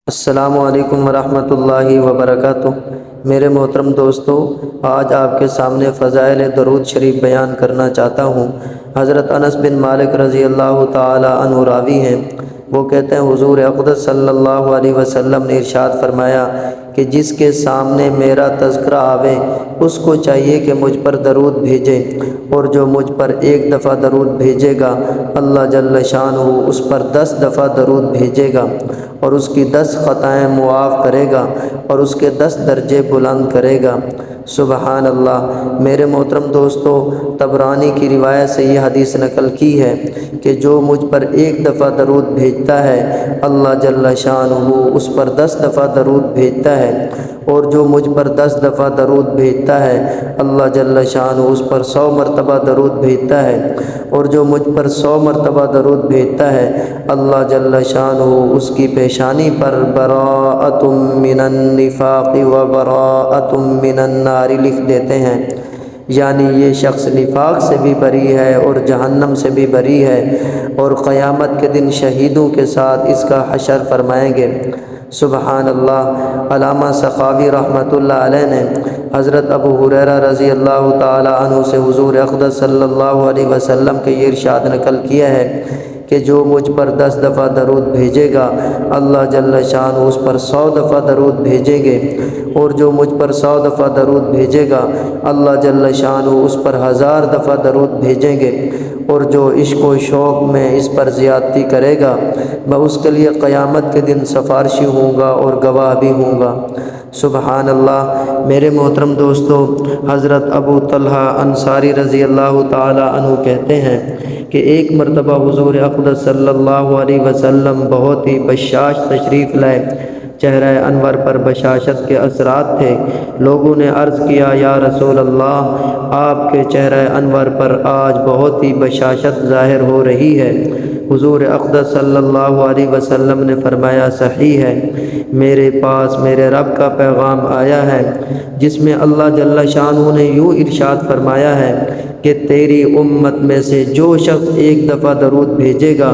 السلام علیکم ورحمۃ اللہ وبرکاتہ۔ میرے محترم دوستو، آج آپ کے سامنے فضائل درود شریف بیان کرنا چاہتا ہوں۔ حضرت انس بن مالک رضی اللہ تعالی عنہ راوی ہیں۔ وہ کہتے ہیں حضور اقدس صلی اللہ علیہ وسلم نے ارشاد فرمایا کہ جس کے سامنے میرا تذکرہ آوے اس کو چاہیے کہ مجھ پر درود بھیجے، اور جو مجھ پر ایک دفعہ درود بھیجے گا اللہ جل شانہ اس پر 10 دفعہ درود بھیجے گا، اور اس کی 10 خطائیں معاف کرے گا، اور اس کے 10 درجے بلند کرے گا۔ سبحان اللہ۔ میرے محترم دوستو، طبرانی کی روایت سے یہ حدیث نقل کی ہے کہ جو مجھ پر ایک دفعہ درود بھیجتا ہے اللہ جل شانہ اس پر 10 دفعہ درود بھیجتا ہے، اور جو مجھ پر 10 دفعہ درود بھیجتا ہے اللہ جل شانہ اس پر 100 مرتبہ درود بھیجتا ہے، اور جو مجھ پر 100 مرتبہ درود بھیجتا ہے اللہ جل شانہ اس کی پیشانی پر براءۃ من النفاق و براءۃ من النار لکھ دیتے ہیں، یعنی یہ شخص نفاق سے بھی بری ہے اور جہنم سے بھی بری ہے، اور قیامت کے دن شہیدوں کے ساتھ اس کا حشر فرمائیں گے۔ سبحان اللہ۔ علامہ سخاوی رحمۃ اللہ علیہ نے حضرت ابو ہریرہ رضی اللہ تعالی عنہ سے حضور اقدس صلی اللہ علیہ وسلم کے یہ ارشاد نقل کیا ہے کہ جو مجھ پر 10 دفعہ درود بھیجے گا اللہ جل شانہ اس پر 100 دفعہ درود بھیجیں گے، اور جو مجھ پر 100 دفعہ درود بھیجے گا اللہ جل شانہ اس پر 1000 دفعہ درود بھیجیں گے، اور جو عشق و شوق میں اس پر زیادتی کرے گا میں اس کے لیے قیامت کے دن سفارشی ہوں گا اور گواہ بھی ہوں گا۔ سبحان اللہ۔ میرے محترم دوستو، حضرت ابو طلحہ انصاری رضی اللہ تعالی عنہ کہتے ہیں کہ ایک مرتبہ حضور اقدس صلی اللہ علیہ وسلم بہت ہی بشاش تشریف لائے، چہرہ انور پر بشاشت کے اثرات تھے۔ لوگوں نے عرض کیا یا رسول اللہ، آپ کے چہرہ انور پر آج بہت ہی بشاشت ظاہر ہو رہی ہے۔ حضور اقدس صلی اللہ علیہ وسلم نے فرمایا صحیح ہے، میرے پاس میرے رب کا پیغام آیا ہے جس میں اللہ جل شانہ نے یوں ارشاد فرمایا ہے کہ تیری امت میں سے جو شخص ایک دفعہ درود بھیجے گا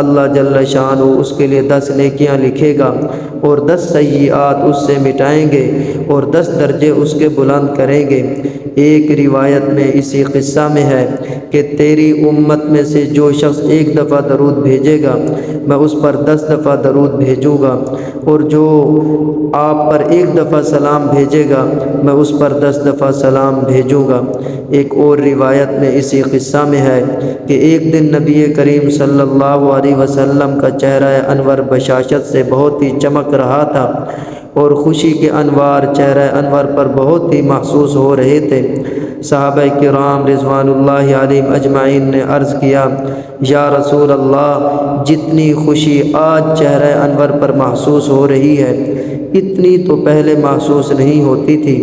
اللہ جل شانہ اس کے لیے 10 نیکیاں لکھے گا، اور 10 سیئات اس سے مٹائیں گے، اور 10 درجے اس کے بلند کریں گے۔ ایک روایت میں اسی قصہ میں ہے کہ تیری امت میں سے جو شخص ایک دفعہ درود بھیجے گا میں اس پر 10 دفعہ درود بھیجوں گا، اور جو آپ پر ایک دفعہ سلام بھیجے گا میں اس پر 10 دفعہ سلام بھیجوں گا۔ ایک اور روایت میں اسی قصہ میں ہے کہ ایک دن نبی کریم صلی اللہ علیہ وسلم کا چہرہ انور بشاشت سے بہت ہی چمک رہا تھا، اور خوشی کے انوار چہرہ انور پر بہت ہی محسوس ہو رہے تھے۔ صحابہ کرام رضوان اللہ علیہم اجمعین نے عرض کیا یا رسول اللہ، جتنی خوشی آج چہرہ انور پر محسوس ہو رہی ہے اتنی تو پہلے محسوس نہیں ہوتی تھی۔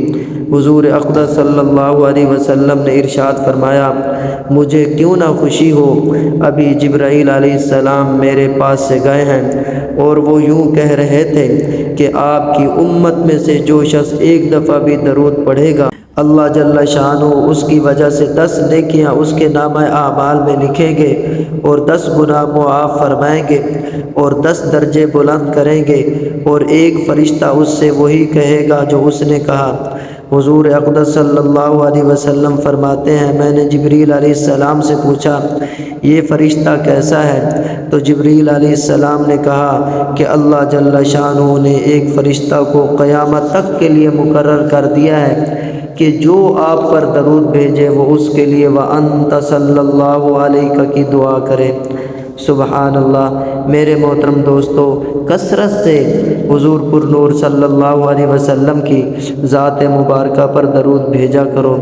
حضور اقدس صلی اللہ علیہ وسلم نے ارشاد فرمایا مجھے کیوں نہ خوشی ہو، ابھی جبرائیل علیہ السلام میرے پاس سے گئے ہیں، اور وہ یوں کہہ رہے تھے کہ آپ کی امت میں سے جو شخص ایک دفعہ بھی درود پڑھے گا اللہ جل شانہ اس کی وجہ سے 10 نیکیاں اس کے نامہ اعمال میں لکھیں گے، اور 10 گناہ معاف فرمائیں گے، اور 10 درجے بلند کریں گے، اور ایک فرشتہ اس سے وہی کہے گا جو اس نے کہا۔ حضور اقدس صلی اللہ علیہ وسلم فرماتے ہیں میں نے جبریل علیہ السلام سے پوچھا یہ فرشتہ کیسا ہے؟ تو جبریل علیہ السلام نے کہا کہ اللہ جل شانہ نے ایک فرشتہ کو قیامت تک کے لیے مقرر کر دیا ہے کہ جو آپ پر درود بھیجے وہ اس کے لیے وَأَنْتَ صلی اللہ علیہ کی دعا کرے۔ سبحان اللہ۔ میرے محترم دوستو، کثرت سے حضور پر نور صلی اللہ علیہ وسلم کی ذات مبارکہ پر درود بھیجا کرو۔